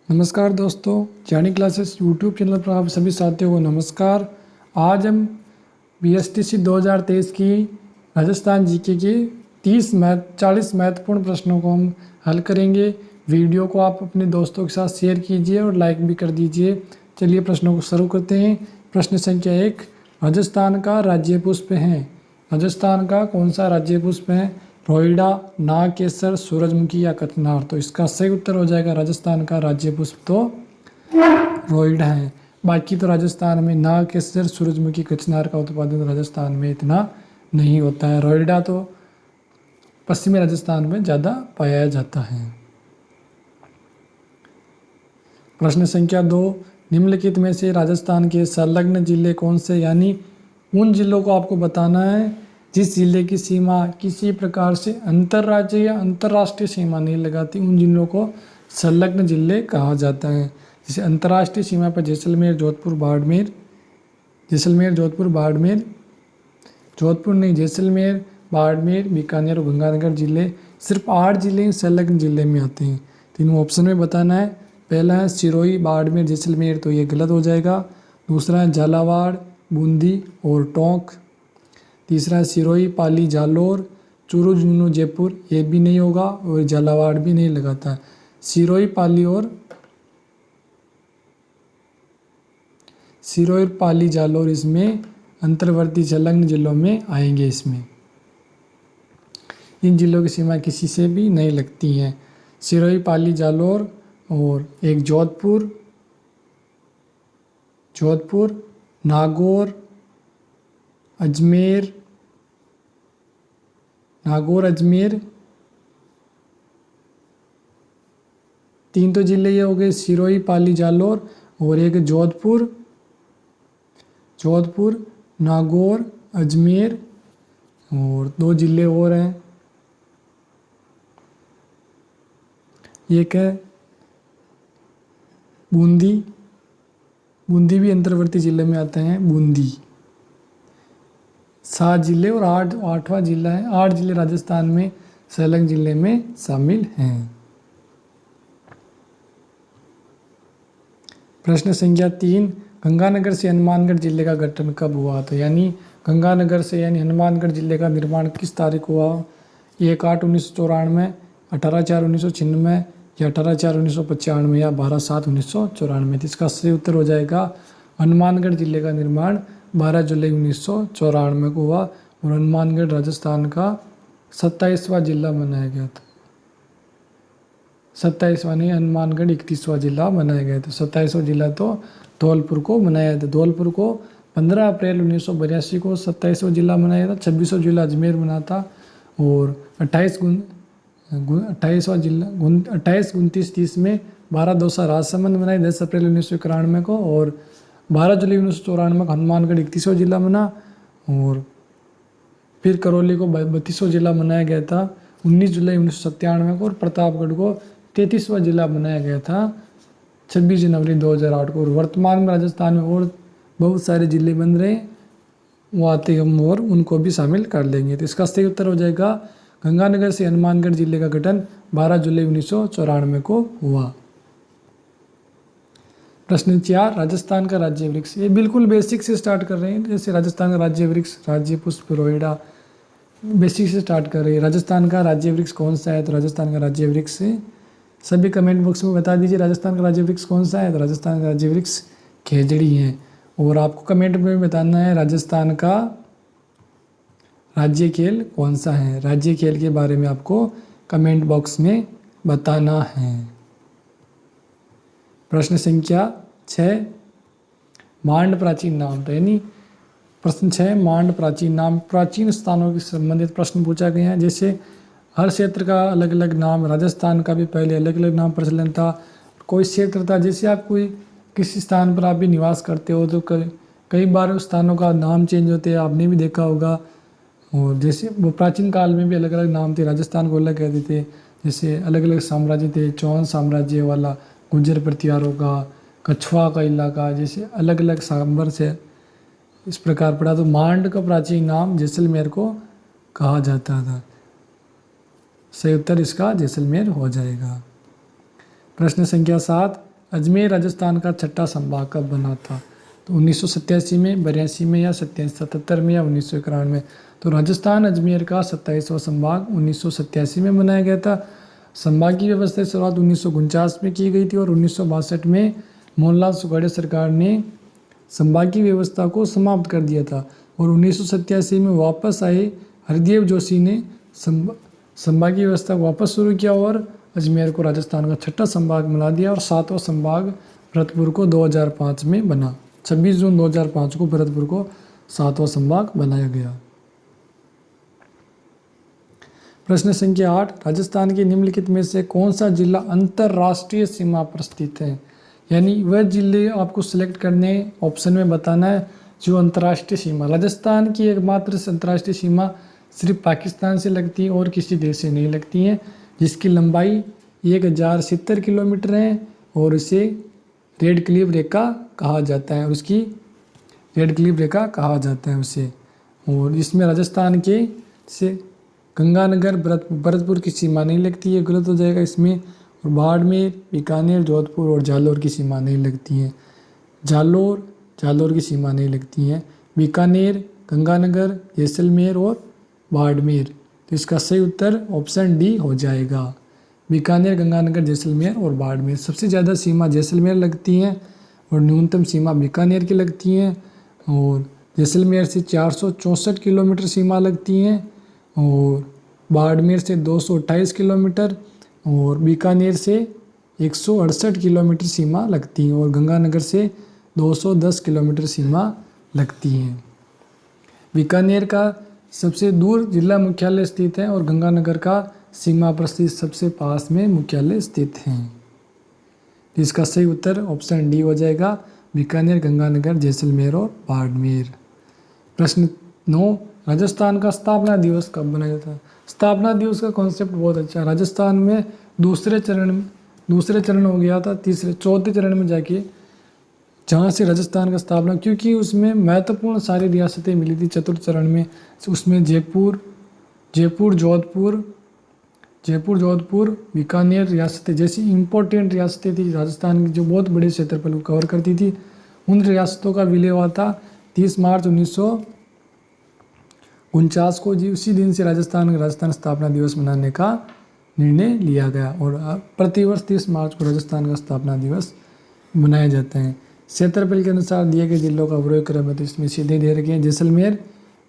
नमस्कार दोस्तों, ज्ञानी क्लासेस यूट्यूब चैनल पर आप सभी साथियों को नमस्कार। आज हम BSTC 2023 की राजस्थान जीके के 40 महत्वपूर्ण प्रश्नों को हम हल करेंगे। वीडियो को आप अपने दोस्तों के साथ शेयर कीजिए और लाइक भी कर दीजिए। चलिए प्रश्नों को शुरू करते हैं। प्रश्न संख्या 1, राजस्थान का राज्य पुष्प है। राजस्थान का कौन सा राज्य पुष्प है? रोइडा, नाग केसर, सूरजमुखी या कचनार। तो इसका सही उत्तर हो जाएगा राजस्थान का राज्य पुष्प तो रोइडा है। बाकी तो राजस्थान में नाग केसर, सूरजमुखी, कचनार का उत्पादन राजस्थान में इतना नहीं होता है। रोइडा तो पश्चिमी राजस्थान में ज़्यादा पाया जाता है। प्रश्न संख्या 2, निम्नलिखित में से राजस्थान के संलग्न जिले कौन से? यानी उन जिलों को आपको बताना है जिस जिले की सीमा किसी प्रकार से अंतर्राज्य या अंतर्राष्ट्रीय सीमा नहीं लगाती, उन जिलों को संलग्न जिले कहा जाता है। जैसे अंतर्राष्ट्रीय सीमा पर जैसलमेर, जोधपुर, बाड़मेर, जैसलमेर, बाड़मेर, बीकानेर और गंगानगर जिले, सिर्फ 8 जिले संलग्न जिले में आते हैं। तीनों ऑप्शन में बताना है। पहला है सिरोही, बाड़मेर, जैसलमेर, तो ये गलत हो जाएगा। दूसरा है झालावाड़, बूंदी और टोंक। तीसरा है सिरोही, पाली, जालोर, चूरू, झुंझुनू, जयपुर, ये भी नहीं होगा और झालावाड़ भी नहीं लगाता। सिरोही, पाली, जालोर इसमें अंतर्वर्ती संलग्न जिलों में आएंगे। इसमें इन जिलों की सीमा किसी से भी नहीं लगती हैं। सिरोही, पाली, जालोर और एक जोधपुर, नागौर, अजमेर, 3 तो जिले ये हो गए, सिरोही, पाली, जालोर, और एक जोधपुर, नागौर, अजमेर, और 2 जिले और हैं। एक है बूंदी भी अंतर्वर्ती जिले में आते हैं। बूंदी 7 जिले और 8वां जिला है। 8 जिले राजस्थान में संलग्न जिले में शामिल हैं। प्रश्न संख्या 3, गंगानगर से हनुमानगढ़ जिले का गठन कब हुआ? तो यानी गंगानगर से यानी हनुमानगढ़ जिले का निर्माण किस तारीख हुआ? 1/8/1994, 18/4/1996 या 18/4/1995 या 12/7/1994। तो इसका सही उत्तर हो जाएगा हनुमानगढ़ जिले का निर्माण 12 जुलाई 1994 को हुआ और हनुमानगढ़ राजस्थान का 27वां जिला बनाया गया था। 27वां नहीं, हनुमानगढ़ 31वां जिला बनाया गया था। 27वां जिला तो धौलपुर को बनाया था। धौलपुर को 15 अप्रैल 1982 को 27वां जिला बनाया था। 26वां जिला अजमेर बना था और 28-29-30 में 12-2 राजसमंद बनाए 10 अप्रैल 1991 को और 12 जुलाई 1994 को हनुमानगढ़ 31वां जिला बना और फिर करौली को 32वां जिला बनाया गया था 19 जुलाई 1997 को और प्रतापगढ़ को 33वां जिला बनाया गया था 26 जनवरी 2008 को। और वर्तमान में राजस्थान में और बहुत सारे जिले बन रहे हैं, वो आते हम और उनको भी शामिल कर लेंगे। तो इसका सही उत्तर हो जाएगा गंगानगर से हनुमानगढ़ जिले का गठन 12 जुलाई 1994 को हुआ। प्रश्न 4, राजस्थान का राज्य वृक्ष। ये बिल्कुल बेसिक से स्टार्ट कर रहे हैं। जैसे राजस्थान का राज्य वृक्ष, राज्य पुष्प, रोइडा, बेसिक से स्टार्ट कर रहे हैं। राजस्थान का राज्य वृक्ष कौन सा है? तो राजस्थान का राज्य वृक्ष सभी कमेंट बॉक्स में बता दीजिए राजस्थान का राज्य वृक्ष कौन सा है। तो राजस्थान का राज्य वृक्ष खेजड़ी है। और आपको कमेंट में बताना है राजस्थान का राज्य खेल कौन सा है। राज्य खेल के बारे में आपको कमेंट बॉक्स में बताना है। प्रश्न संख्या 6, मांड प्राचीन नाम। तो यानी प्रश्न 6, मांड प्राचीन नाम। प्राचीन स्थानों के संबंधित प्रश्न पूछा गया है। जैसे हर क्षेत्र का अलग अलग नाम, राजस्थान का भी पहले अलग अलग नाम प्रचलन था। कोई क्षेत्र था, जैसे आप कोई किसी स्थान पर आप भी निवास करते हो तो कई बार उस स्थानों का नाम चेंज होते हैं, आपने भी देखा होगा। और जैसे वो प्राचीन काल में भी अलग अलग नाम थे। राजस्थान को अलग कहते थे। जैसे अलग अलग साम्राज्य थे, चौहान साम्राज्य वाला, गुज्जर प्रतिहारों का, कछवा का इलाका, जैसे अलग अलग सांबर से इस प्रकार पड़ा। तो मांड का प्राचीन नाम जैसलमेर को कहा जाता था। सही उत्तर इसका जैसलमेर हो जाएगा। प्रश्न संख्या 7, अजमेर राजस्थान का छठा संभाग कब बना था? तो 1987 में, 82 में या 77 में या 1991 में? तो राजस्थान अजमेर का 27वां संभाग 1987 में बनाया गया था। संभाग की व्यवस्था की शुरुआत 1949 में की गई थी और 1962 में मोहनलाल सुखाड़िया सरकार ने संभाग की व्यवस्था को समाप्त कर दिया था और 1987 में वापस आए हरदेव जोशी ने संभाग की व्यवस्था को वापस शुरू किया और अजमेर को राजस्थान का छठा संभाग बना दिया और 7वां संभाग भरतपुर को 2005 में बना। 26 जून 2005 को भरतपुर को 7वां संभाग बनाया गया। प्रश्न संख्या 8, राजस्थान के निम्नलिखित में से कौन सा जिला अंतर्राष्ट्रीय सीमा पर स्थित है? यानी वह जिले आपको सिलेक्ट करने, ऑप्शन में बताना है जो अंतर्राष्ट्रीय सीमा। राजस्थान की एकमात्र अंतर्राष्ट्रीय सीमा सिर्फ पाकिस्तान से लगती है और किसी देश से नहीं लगती है, जिसकी लंबाई 1070 किलोमीटर है और इसे रेड क्लिफ रेखा कहा जाता है और उसकी रेड क्लिफ रेखा कहा जाता है उसे। और इसमें राजस्थान के से गंगानगर, भरतपुर की सीमा नहीं लगती है, गलत हो जाएगा इसमें। और बाड़मेर, बीकानेर, जोधपुर और जालौर की सीमा नहीं लगती है। जालौर की सीमा नहीं लगती है। बीकानेर, गंगानगर, जैसलमेर और बाड़मेर। तो इसका सही उत्तर ऑप्शन डी हो जाएगा। बीकानेर, गंगानगर, जैसलमेर और बाड़मेर। सबसे ज़्यादा सीमा जैसलमेर लगती हैं और न्यूनतम सीमा बीकानेर की लगती हैं। और जैसलमेर से 464 किलोमीटर सीमा लगती हैं और बाड़मेर से 228 किलोमीटर और बीकानेर से 168 किलोमीटर सीमा लगती है और गंगानगर से 210 किलोमीटर सीमा लगती है। बीकानेर का सबसे दूर जिला मुख्यालय स्थित है और गंगानगर का सीमा पर स्थित सबसे पास में मुख्यालय स्थित है। इसका सही उत्तर ऑप्शन डी हो जाएगा, बीकानेर, गंगानगर, जैसलमेर और बाड़मेर। प्रश्न 9, राजस्थान का स्थापना दिवस कब मनाया जाता है? स्थापना दिवस का कॉन्सेप्ट बहुत अच्छा है। राजस्थान में दूसरे चरण हो गया था, चौथे चरण में जाके जहाँ से राजस्थान का स्थापना, क्योंकि उसमें महत्वपूर्ण सारी रियासतें मिली थी चतुर्थ चरण में। उसमें जयपुर, जोधपुर, बीकानेर रियासतें जैसी इम्पोर्टेंट रियासतें थी राजस्थान की, जो बहुत बड़े क्षेत्रफल को कवर करती थी। उन रियासतों का विलय हुआ था 30 मार्च 1949 को। जी उसी दिन से राजस्थान स्थापना दिवस मनाने का निर्णय लिया गया और प्रतिवर्ष 30 मार्च को राजस्थान का स्थापना दिवस मनाया जाता है। क्षेत्रफल के अनुसार दिए गए जिलों का अवरोही क्रम है, तो इसमें सीधे दे रखे हैं जैसलमेर,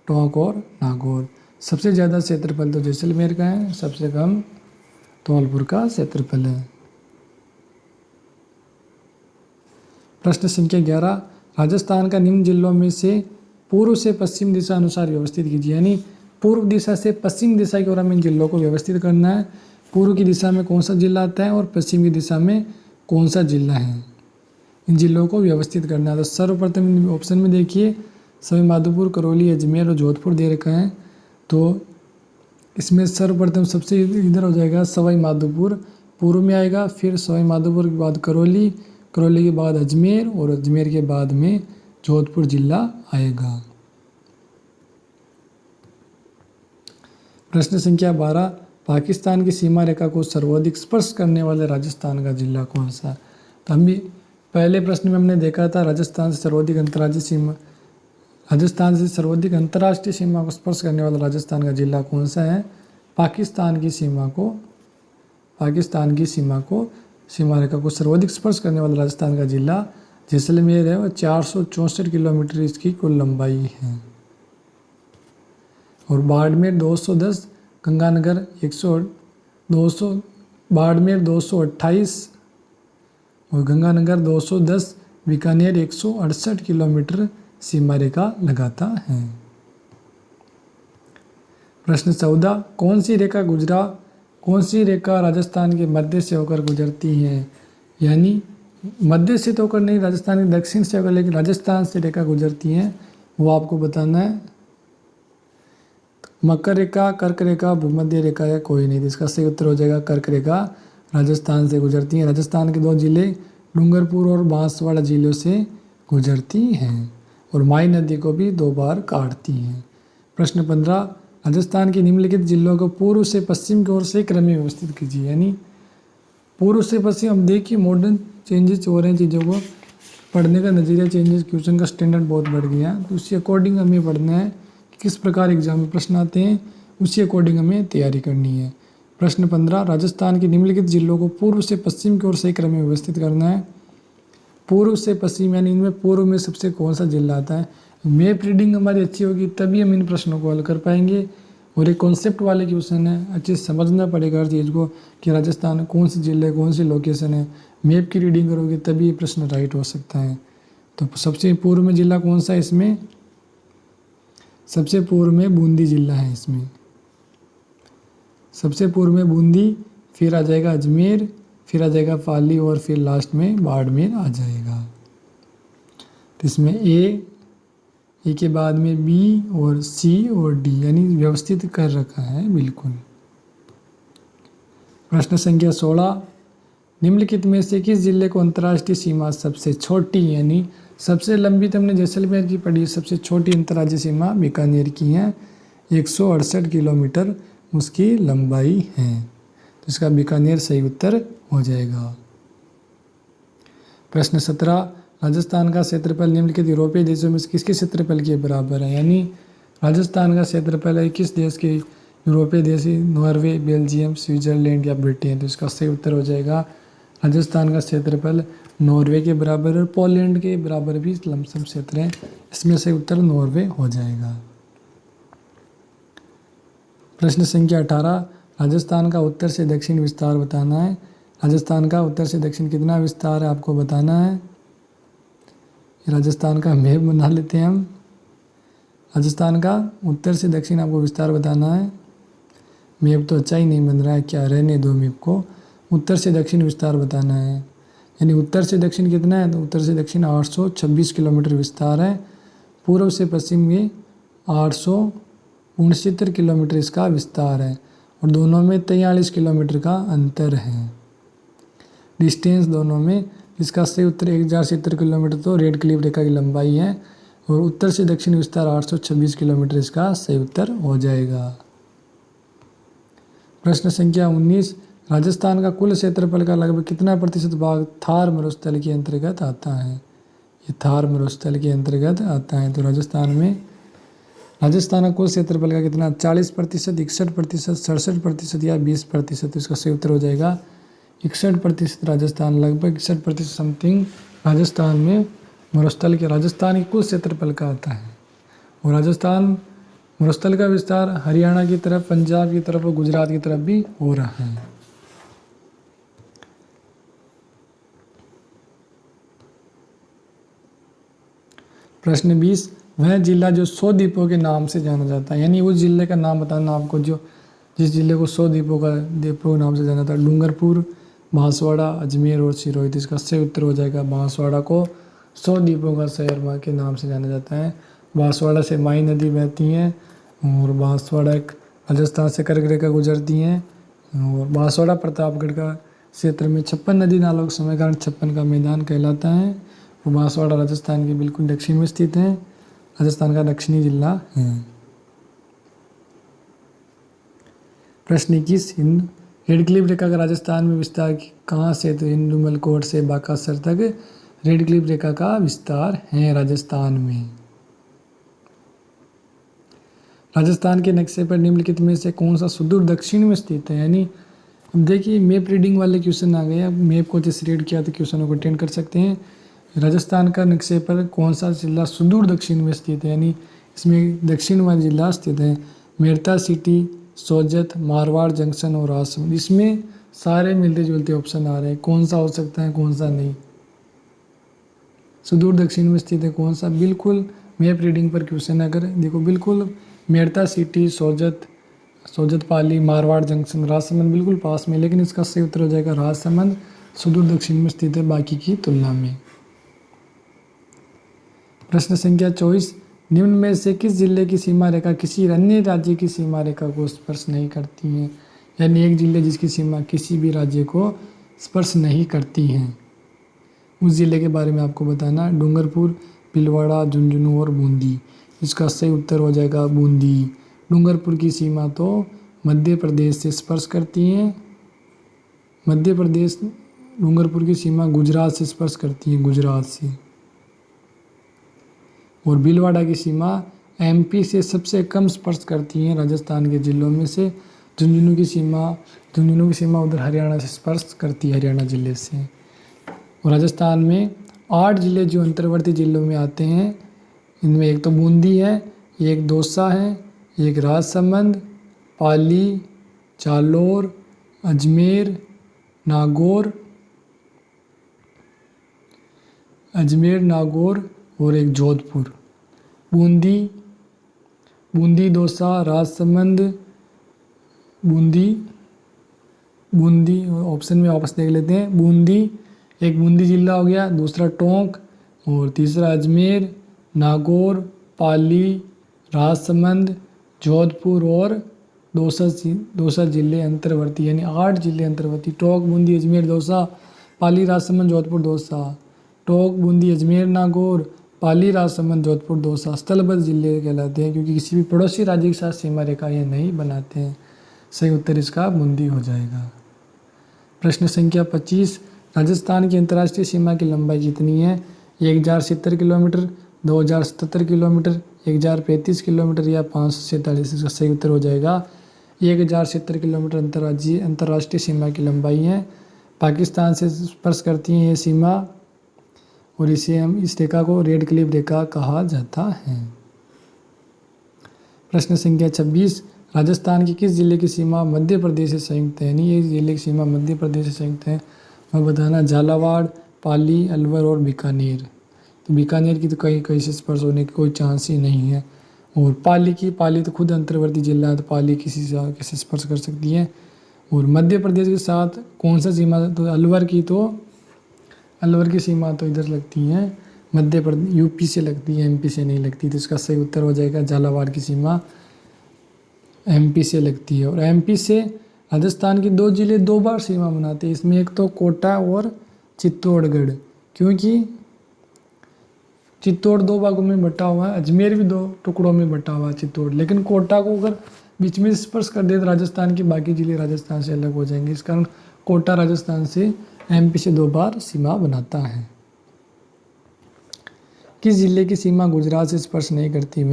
टोंक और नागौर। सबसे ज़्यादा क्षेत्रफल तो जैसलमेर का है, सबसे कम धौलपुर का क्षेत्रफल है। प्रश्न संख्या 11, राजस्थान का निम्न जिलों में से पूर्व से पश्चिम दिशा अनुसार व्यवस्थित कीजिए। यानी पूर्व दिशा से पश्चिम दिशा की ओर हमें इन जिलों को व्यवस्थित करना है। पूर्व की दिशा में कौन सा जिला आता है और पश्चिम की दिशा में कौन सा जिला है, इन जिलों को व्यवस्थित करना है। तो सर्वप्रथम ऑप्शन में देखिए सवाई माधोपुर, करौली, अजमेर और जोधपुर दे रखा है। तो इसमें सर्वप्रथम सबसे इधर हो जाएगा सवाई माधोपुर, पूर्व में आएगा, फिर सवाई माधोपुर के बाद करौली, करौली के बाद अजमेर और अजमेर के बाद में जोधपुर जिला आएगा। प्रश्न संख्या 12, पाकिस्तान की सीमा रेखा को सर्वाधिक स्पर्श करने वाले राजस्थान का जिला कौन सा? तो हम भी पहले प्रश्न में हमने देखा था राजस्थान से सर्वाधिक अंतर्राष्ट्रीय सीमा को स्पर्श करने वाला राजस्थान का जिला कौन सा है? पाकिस्तान की सीमा रेखा को सर्वाधिक स्पर्श करने वाला राजस्थान का जिला जैसलमेर है और 464 किलोमीटर इसकी कुल लंबाई है। और बाड़मेर 210, गंगानगर 200, बाड़मेर 228 और गंगानगर 210, बीकानेर 168 किलोमीटर सीमा रेखा लगाता है। प्रश्न 14, कौन सी रेखा राजस्थान के मध्य से होकर गुजरती है? यानी मध्य से तो होकर नहीं, राजस्थान के दक्षिण से होकर, लेकिन राजस्थान से रेखा गुजरती है, वो आपको बताना है। मकर रेखा, कर्क रेखा, भूमध्य रेखा या कोई नहीं। इसका सही उत्तर हो जाएगा कर्क रेखा राजस्थान से गुजरती है। राजस्थान के 2 जिले डूंगरपुर और बांसवाड़ा जिलों से गुजरती हैं और माई नदी को भी 2 बार काटती हैं। प्रश्न 15, राजस्थान के निम्नलिखित जिलों को पूर्व से पश्चिम की ओर से क्रम में व्यवस्थित कीजिए। यानी पूर्व से पश्चिम, अब देखिए मॉडर्न चेंजेस हो रहे हैं, चीज़ों को पढ़ने का नज़रिया चेंजेस, क्वेश्चन का स्टैंडर्ड बहुत बढ़ गया, तो उसी अकॉर्डिंग हमें पढ़ना है कि किस प्रकार एग्जाम में प्रश्न आते हैं, उसी अकॉर्डिंग हमें तैयारी करनी है। प्रश्न 15, राजस्थान के निम्नलिखित जिलों को पूर्व से पश्चिम की ओर सही क्रम में व्यवस्थित करना है। पूर्व से पश्चिम यानी इनमें पूर्व में सबसे कौन सा जिला आता है। मैप रीडिंग हमारी अच्छी होगी तभी हम इन प्रश्नों को हल कर पाएंगे। और एक कॉन्सेप्ट वाले क्वेश्चन है, अच्छे से समझना पड़ेगा हर चीज़ को कि राजस्थान कौन सी जिले, कौन सी लोकेशन है। मैप की रीडिंग करोगे तभी ये प्रश्न राइट हो सकता है। तो सबसे पूर्व में जिला कौन सा है इसमें, सबसे पूर्व में बूंदी जिला है इसमें, सबसे पूर्व में बूंदी, फिर आ जाएगा अजमेर, फिर आ जाएगा पाली और फिर लास्ट में बाड़मेर आ जाएगा। तो इसमें ए के बाद में बी और सी और डी यानी व्यवस्थित कर रखा है बिल्कुल। प्रश्न संख्या 16, निम्नलिखित में से किस जिले को अंतर्राष्ट्रीय सीमा सबसे छोटी यानी सबसे लंबी, तो हमने जैसलमेर की पढ़ी, सबसे छोटी अंतर्राज्यीय सीमा बीकानेर की है, 168 किलोमीटर उसकी लंबाई है। तो इसका बीकानेर सही उत्तर हो जाएगा। प्रश्न 17, राजस्थान का क्षेत्रफल निम्नलिखित यूरोपीय देशों में किसके क्षेत्रफल के बराबर है, यानी राजस्थान का क्षेत्रफल है किस देश के, यूरोपीय देश, नॉर्वे, बेल्जियम, स्विट्जरलैंड या ब्रिटेन। तो इसका सही उत्तर हो जाएगा राजस्थान का क्षेत्रफल नॉर्वे के बराबर और पोलैंड के बराबर भी लमसम क्षेत्र है, इसमें सही उत्तर नॉर्वे हो जाएगा। प्रश्न संख्या 18, राजस्थान का उत्तर से दक्षिण विस्तार बताना है। राजस्थान का उत्तर से दक्षिण कितना विस्तार है आपको बताना है। राजस्थान का मैप बना लेते हैं हम। राजस्थान का उत्तर से दक्षिण आपको विस्तार बताना है। मैप तो अच्छा ही नहीं बन रहा है, क्या रहने दो मैप को। उत्तर से दक्षिण विस्तार बताना है, यानी उत्तर से दक्षिण कितना है, तो उत्तर से दक्षिण 826 किलोमीटर विस्तार है। पूर्व से पश्चिम में 869 किलोमीटर इसका विस्तार है और दोनों में 43 किलोमीटर का अंतर है डिस्टेंस दोनों में। इसका सही उत्तर 1070 किलोमीटर तो रेड क्लिफ रेखा की लंबाई है और उत्तर से दक्षिण विस्तार 826 किलोमीटर इसका सही उत्तर हो जाएगा। प्रश्न संख्या 19, राजस्थान का कुल क्षेत्रफल का लगभग कितना प्रतिशत भाग थार मरुस्थल के अंतर्गत आता है। ये थार मरुस्थल के अंतर्गत आता है। तो राजस्थान का कुल क्षेत्रफल का कितना, 40%, 61%, 67% या 20%। इसका सही उत्तर हो जाएगा 61%। राजस्थान लगभग 61% समथिंग राजस्थान में मरुस्थल के, राजस्थान के कुल क्षेत्रफल का आता है। और राजस्थान मरुस्थल का विस्तार हरियाणा की तरफ, पंजाब की तरफ और गुजरात की तरफ भी हो रहा है। प्रश्न 20, वह जिला जो 100 द्वीपों के नाम से जाना जाता है, यानी उस जिले का नाम बताना आपको जो जिस जिले को 100 द्वीपों के नाम से जाना जाता है। डूंगरपुर, बांसवाड़ा, अजमेर और सिरोही। तो इसका सही उत्तर हो जाएगा बांसवाड़ा को 100 द्वीपों का शहर के नाम से जाना जाता है। बांसवाड़ा से माई नदी बहती है और बांसवाड़ा एक राजस्थान से कर्क रेखा गुजरती हैं और बांसवाड़ा प्रतापगढ़ का क्षेत्र में 56 नदी नालों के समय कारण 56 का मैदान कहलाता है। और बांसवाड़ा राजस्थान के बिल्कुल दक्षिण में स्थित है, राजस्थान का दक्षिणी जिला है। प्रश्न 21, रेड क्लिफ रेखा का राजस्थान में विस्तार कहाँ से, तो हिंदुमल कोट से बाकासर तक रेड क्लिफ रेखा का विस्तार है राजस्थान में। राजस्थान के नक्शे पर निम्नलिखित में से कौन सा सुदूर दक्षिण में स्थित है, यानी अब देखिए मैप रीडिंग वाले क्वेश्चन आ गए। अब मैप को जैसे रीड किया तो क्वेश्चनों को अटेंड कर सकते हैं। राजस्थान का नक्शे पर कौन सा जिला सुदूर दक्षिण में स्थित है, यानी इसमें दक्षिण वाला जिला स्थित है। मेरता सिटी, सोजत, मारवाड़ जंक्शन और राजसमंद। इसमें सारे मिलते जुलते ऑप्शन आ रहे हैं, कौन सा हो सकता है कौन सा नहीं। सुदूर दक्षिण में स्थित है कौन सा, बिल्कुल मैप रीडिंग पर क्वेश्चन अगर देखो बिल्कुल मेरता सिटी, सोजत पाली, मारवाड़ जंक्शन, राजसमंद बिल्कुल पास में, लेकिन इसका सही उत्तर हो जाएगा राजसमंद सुदूर दक्षिण में स्थित है बाकी की तुलना में। प्रश्न संख्या 24, निम्न में से किस जिले की सीमा रेखा किसी अन्य राज्य की सीमा रेखा को स्पर्श नहीं करती है, यानी एक जिले जिसकी सीमा किसी भी राज्य को स्पर्श नहीं करती हैं, उस जिले के बारे में आपको बताना। डूंगरपुर, भीलवाड़ा, झुंझुनू और बूंदी। इसका सही उत्तर हो जाएगा बूंदी। डूंगरपुर की सीमा तो मध्य प्रदेश से स्पर्श करती हैं, मध्य प्रदेश डूंगरपुर की सीमा गुजरात से स्पर्श करती है, गुजरात से। और भीलवाड़ा की सीमा एमपी से सबसे कम स्पर्श करती हैं राजस्थान के जिलों में से। झुंझुनू की सीमा उधर हरियाणा से स्पर्श करती है, हरियाणा जिले से। और राजस्थान में 8 जिले जो अंतर्वर्ती जिलों में आते हैं, इनमें एक तो बूंदी है, एक दौसा है, एक राजसमंद, पाली, जालोर, अजमेर, नागौर और एक जोधपुर। बूंदी, दौसा, राजसमंद, बूंदी ऑप्शन में वापस देख लेते हैं। एक बूंदी जिला हो गया, दूसरा टोंक और तीसरा अजमेर, नागौर, पाली, राजसमंद, जोधपुर और दौसा जिले अंतर्वर्ती, यानी 8 जिले अंतर्वर्ती। टोंक, बूंदी, अजमेर, दौसा, पाली, राजसमंद, जोधपुर, दौसा। टोंक, बूंदी, अजमेर, नागौर, पाली, राजसमंद, जोधपुर, दौसा स्थलबद्ध जिले कहलाते हैं, क्योंकि किसी भी पड़ोसी राज्य के साथ सीमा रेखा ये नहीं बनाते हैं। सही उत्तर इसका बूंदी हो जाएगा। प्रश्न संख्या 25, राजस्थान की अंतर्राष्ट्रीय सीमा की लंबाई कितनी है? 1070 किलोमीटर, 2077 किलोमीटर, 1035 किलोमीटर या 547। इसका सही उत्तर हो जाएगा 1070 किलोमीटर अंतर्राष्ट्रीय सीमा की लंबाई है। पाकिस्तान से स्पर्श करती है ये सीमा, और इस रेखा को रेड क्लिफ रेखा कहा जाता है। प्रश्न संख्या 26, राजस्थान के किस जिले की सीमा मध्य प्रदेश से संयुक्त है? यानी ये जिले की सीमा मध्य प्रदेश से संयुक्त है, मैं बताना झालावाड़, पाली, अलवर और बीकानेर। तो बीकानेर की तो कहीं से स्पर्श होने की कोई चांस ही नहीं है। और पाली तो खुद अंतर्वर्ती जिला है, तो पाली किसी से स्पर्श कर सकती है। और मध्य प्रदेश के साथ कौन सा सीमा? तो अलवर की सीमा तो इधर लगती है मध्य प्रदेश, यूपी से लगती है, एमपी से नहीं लगती। तो इसका सही उत्तर हो जाएगा झालावाड़ की सीमा एमपी से लगती है। और एमपी से राजस्थान के 2 जिले 2 बार सीमा बनाते हैं, इसमें एक तो कोटा और चित्तौड़गढ़, क्योंकि चित्तौड़ 2 भागों में बटा हुआ है, अजमेर भी 2 टुकड़ों में बटा हुआ है चित्तौड़। लेकिन कोटा को अगर बीच में स्पर्श कर दे तो राजस्थान के बाकी जिले राजस्थान से अलग हो जाएंगे। इस कारण कोटा राजस्थान से एमपी से 2 बार सीमा बनाता है। किस जिले की सीमा गुजरात से स्पर्श नहीं करती?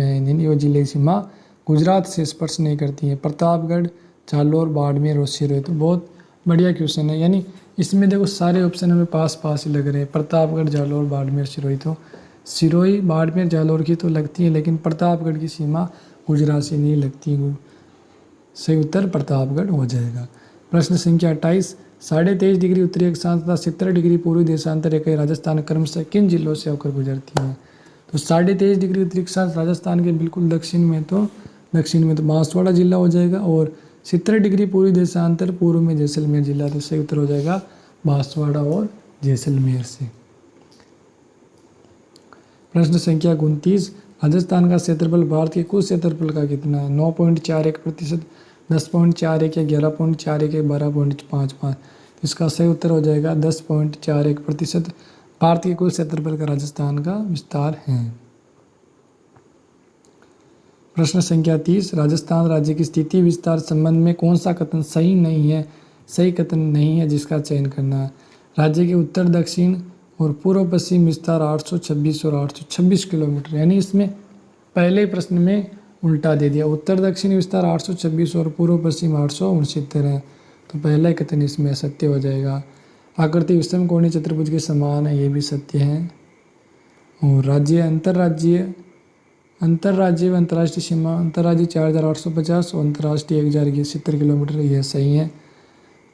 वो जिले की सीमा गुजरात से स्पर्श नहीं करती है। प्रतापगढ़, जालोर, बाड़मेर और सिरोही। तो बहुत बढ़िया क्वेश्चन है, यानी इसमें देखो सारे ऑप्शन हमें पास ही लग रहे हैं। प्रतापगढ़, जालोर, बाड़मेर, सिरोही। तो सिरोही, बाड़मेर, जालोर की तो लगती है, लेकिन प्रतापगढ़ की सीमा गुजरात से नहीं लगती। सही उत्तर प्रतापगढ़ हो जाएगा। प्रश्न संख्या 28, 23.5 डिग्री उत्तरी अक्षांश तथा 70 डिग्री पूर्वी देशांतर रेखाएं राजस्थान क्रमशः किन जिलों से होकर गुजरती हैं? तो 23.5 डिग्री उत्तरी अक्षांश राजस्थान के बिल्कुल दक्षिण में तो बांसवाड़ा जिला हो जाएगा। और 70 डिग्री पूर्वी देशांतर पूर्व में जैसलमेर जिला। तो सही उत्तर हो जाएगा बांसवाड़ा और जैसलमेर से। प्रश्न संख्या 29, राजस्थान का क्षेत्रफल भारत के कुल क्षेत्रफल का कितना है? 9.41%, 10.41 या 11.41 या 12.55। इसका सही उत्तर हो जाएगा 10.41% भारत के कुल क्षेत्रफल का राजस्थान का विस्तार है। प्रश्न संख्या 30, राजस्थान राज्य की स्थिति विस्तार संबंध में कौन सा कथन सही नहीं है? सही कथन नहीं है जिसका चयन करना है। राज्य के उत्तर दक्षिण और पूर्व पश्चिम विस्तार 826 और 826 किलोमीटर, यानी इसमें पहले प्रश्न में उल्टा दे दिया। उत्तर दक्षिण विस्तार 826 और पूर्व पश्चिम 869 है, तो पहला कथन इसमें सत्य हो जाएगा। आकृति विषम कोणीय चतुर्भुज के समान है, ये भी सत्य है। और राज्य अंतर्राज्यीय व अंतर्राष्ट्रीय सीमा, अंतर्राज्यीय 4850 और अंतर्राष्ट्रीय 1070 किलोमीटर, यह सही है।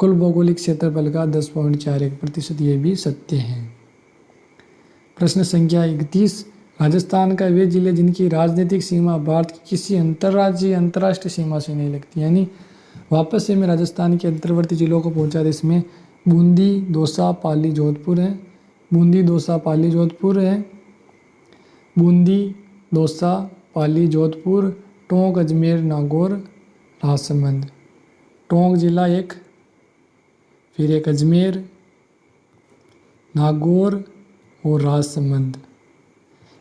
कुल भौगोलिक क्षेत्रफल का 10.41%, ये भी सत्य है। प्रश्न संख्या 31, राजस्थान का वे जिले जिनकी राजनीतिक सीमा भारत की किसी अंतर्राष्ट्रीय सीमा से नहीं लगती, यानी वापस से मैं राजस्थान के अंतर्वर्ती जिलों को पहुंचा था। इसमें बूंदी, दौसा, पाली, जोधपुर है। बूंदी, दौसा, पाली, जोधपुर है। बूंदी, दौसा, पाली, जोधपुर, टोंक, अजमेर, नागौर, राजसमंद। टोंक जिला एक, फिर एक अजमेर, नागौर और राजसमंद,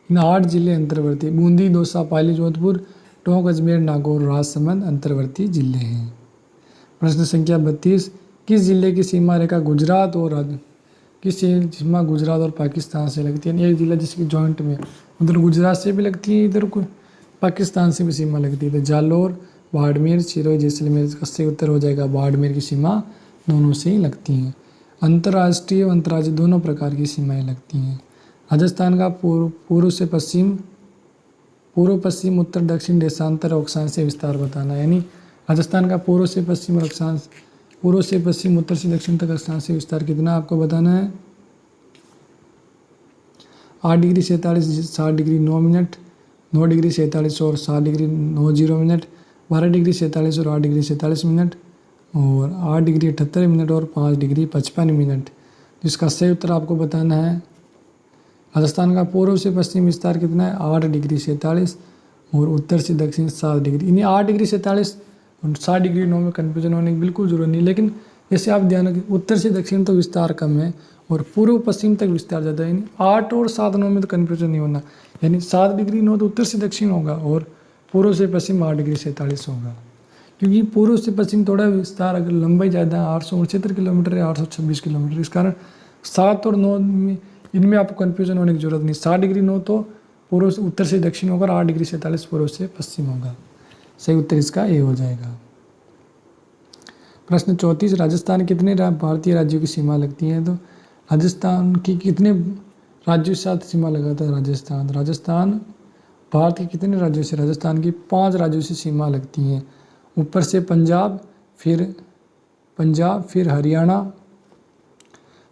इन 8 जिले अंतर्वर्ती। बूंदी, दौसा, पाली, जोधपुर, टोंक, अजमेर, नागौर, राजसमंद अंतर्वर्ती जिले हैं। प्रश्न संख्या 32, किस जिले की सीमा रेखा गुजरात और किस सीमा गुजरात और पाकिस्तान से लगती है? एक जिला जिसकी जॉइंट में, उधर गुजरात से भी लगती है, इधर को पाकिस्तान से भी सीमा लगती है। तो जालौर, बाड़मेर, सिरोही, जैसलमेर, इसका सही उत्तर हो जाएगा बाड़मेर की सीमा दोनों से ही लगती हैं। अंतर्राष्ट्रीय व अंतर्राज्यीय दोनों प्रकार की सीमाएं लगती हैं। राजस्थान का पूर्व से पश्चिम, पूर्व पश्चिम, उत्तर दक्षिण, देशांतर और अक्षांश से विस्तार बताना। यानी राजस्थान का पूर्व से पश्चिम और अक्षांश, पूर्व से पश्चिम, उत्तर से दक्षिण तक अक्षांश से विस्तार कितना आपको बताना है? 8 डिग्री 47 7 डिग्री 9 मिनट, 9 डिग्री 47 और 7 डिग्री 90 मिनट, 12 डिग्री 47 और 8 डिग्री 47 मिनट, और 8 डिग्री 78 मिनट और 5 डिग्री 55 मिनट। जिसका सही उत्तर आपको बताना है, राजस्थान का पूर्व से पश्चिम विस्तार कितना है? 8 डिग्री 47 और उत्तर से दक्षिण 7 डिग्री। इन्हीं 8 डिग्री 47 और 7 डिग्री 9 में कन्फ्यूजन होने की बिल्कुल जरूरत नहीं। लेकिन जैसे आप ध्यान रखें, उत्तर से दक्षिण तो विस्तार कम है और पूर्व पश्चिम तक विस्तार ज़्यादा है। यानी 8 और 7 9 में तो कन्फ्यूजन नहीं होना। यानी 7 डिग्री 9 तो उत्तर से दक्षिण होगा और पूर्व से पश्चिम 8 डिग्री 47 होगा। क्योंकि पूर्व से पश्चिम थोड़ा विस्तार, अगर लंबाई ज़्यादा है, 869 किलोमीटर या 826 किलोमीटर, इस कारण 7 और 9 में, इनमें आपको कन्फ्यूजन होने की जरूरत नहीं। 7 डिग्री 9 तो पूर्व से उत्तर से दक्षिण होगा, 8 डिग्री 47 पूर्व से पश्चिम होगा। सही उत्तर इसका ए हो जाएगा। प्रश्न 34, राजस्थान कितने भारतीय राज्यों की सीमा लगती है? तो राजस्थान की कितने राज्यों के साथ सीमा लगाता है राजस्थान? राजस्थान भारत के कितने राज्यों से? राजस्थान की 5 राज्यों से सीमा लगती हैं। ऊपर से पंजाब, फिर हरियाणा,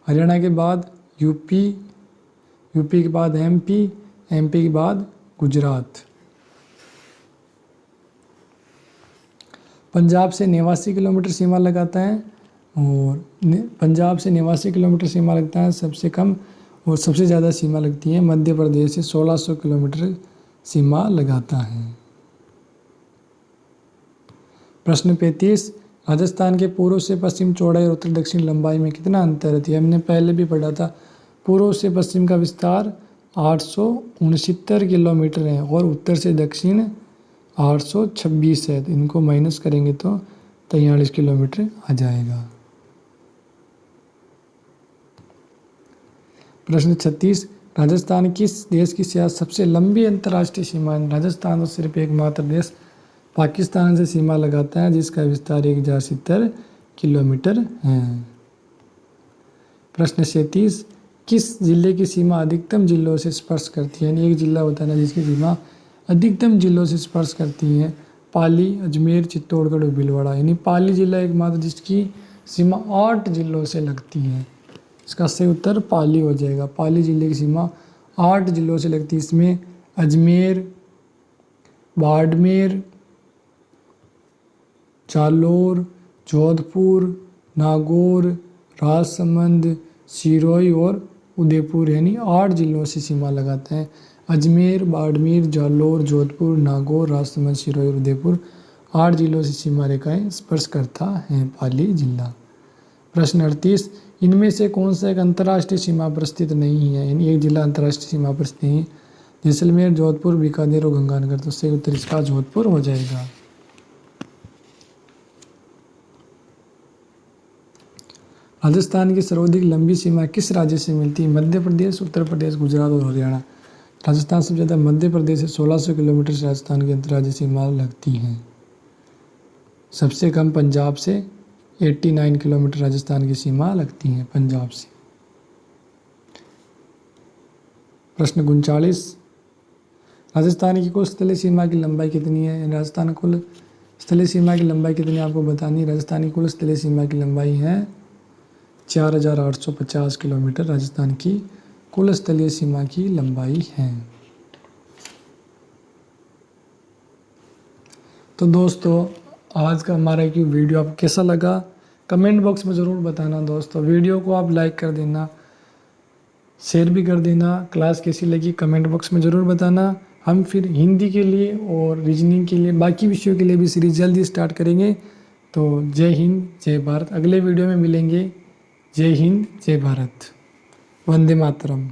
हरियाणा के बाद यूपी, यूपी के बाद एमपी, एमपी के बाद गुजरात। पंजाब से 89 किलोमीटर सीमा लगाता है और पंजाब से 89 किलोमीटर सीमा लगता है सबसे कम, और सबसे ज़्यादा सीमा लगती है मध्य प्रदेश से 1600 किलोमीटर सीमा लगाता है। प्रश्न 35, राजस्थान के पूर्व से पश्चिम चौड़ाई और उत्तर दक्षिण लंबाई में कितना अंतर रहती है? हमने पहले भी पढ़ा था। पूर्व से पश्चिम का विस्तार 869 किलोमीटर है और उत्तर से दक्षिण 826 है। इनको माइनस करेंगे तो 43 किलोमीटर आ जाएगा। प्रश्न 36, राजस्थान किस देश की सबसे लंबी अंतर्राष्ट्रीय सीमा है? राजस्थान तो सिर्फ एकमात्र देश पाकिस्तान से सीमा लगाता है जिसका विस्तार 1070 किलोमीटर है। प्रश्न 37, किस जिले की सीमा अधिकतम जिलों से स्पर्श करती है? यानी एक जिला होता है ना जिसकी सीमा अधिकतम जिलों से स्पर्श करती है। पाली, अजमेर, चित्तौड़गढ़ और भीलवाड़ा। यानी पाली जिला एकमात्र जिसकी सीमा 8 जिलों से लगती है। इसका सही उत्तर पाली हो जाएगा। पाली जिले की सीमा 8 जिलों से लगती है। इसमें अजमेर, बाड़मेर, जालौर, जोधपुर, नागौर, राजसमंद, सिरोही और उदयपुर, यानी 8 जिलों से सीमा लगाते हैं। अजमेर, बाड़मेर, जालौर, जोधपुर, नागौर, राजसमंद, सिरोही और उदयपुर 8 जिलों से सीमा रेखाएं स्पर्श करता है पाली जिला। प्रश्न 38, इनमें से कौन सा एक अंतर्राष्ट्रीय सीमा पर स्थित नहीं है? यानी एक जिला अंतर्राष्ट्रीय सीमा पर स्थित नहीं है। जैसलमेर, जोधपुर, बीकानेर और गंगानगर। तो सही उत्तर इसका जोधपुर हो जाएगा। राजस्थान की सर्वाधिक लंबी सीमा किस राज्य से मिलती है? मध्य प्रदेश, उत्तर प्रदेश, गुजरात और हरियाणा। राजस्थान सबसे ज़्यादा मध्य प्रदेश से 1600 किलोमीटर से राजस्थान की अंतर्राज्यीय सीमा लगती हैं। सबसे कम पंजाब से 89 किलोमीटर राजस्थान की सीमा लगती हैं पंजाब से। प्रश्न 39, राजस्थान की कुल स्थलीय सीमा की लंबाई कितनी है? राजस्थान कुल स्थलीय सीमा की लंबाई कितनी है आपको बतानी है। राजस्थान की कुल स्थलीय सीमा की लंबाई है 4850 किलोमीटर। राजस्थान की कुल स्थलीय सीमा की लंबाई है। तो दोस्तों, आज का हमारा एक वीडियो आपको कैसा लगा कमेंट बॉक्स में ज़रूर बताना। दोस्तों, वीडियो को आप लाइक कर देना, शेयर भी कर देना। क्लास कैसी लगी कमेंट बॉक्स में ज़रूर बताना। हम फिर हिंदी के लिए और रीजनिंग के लिए, बाकी विषयों के लिए भी सीरीज जल्दी स्टार्ट करेंगे। तो जय हिंद, जय भारत। अगले वीडियो में मिलेंगे। जय हिंद, जय भारत, वंदे मातरम।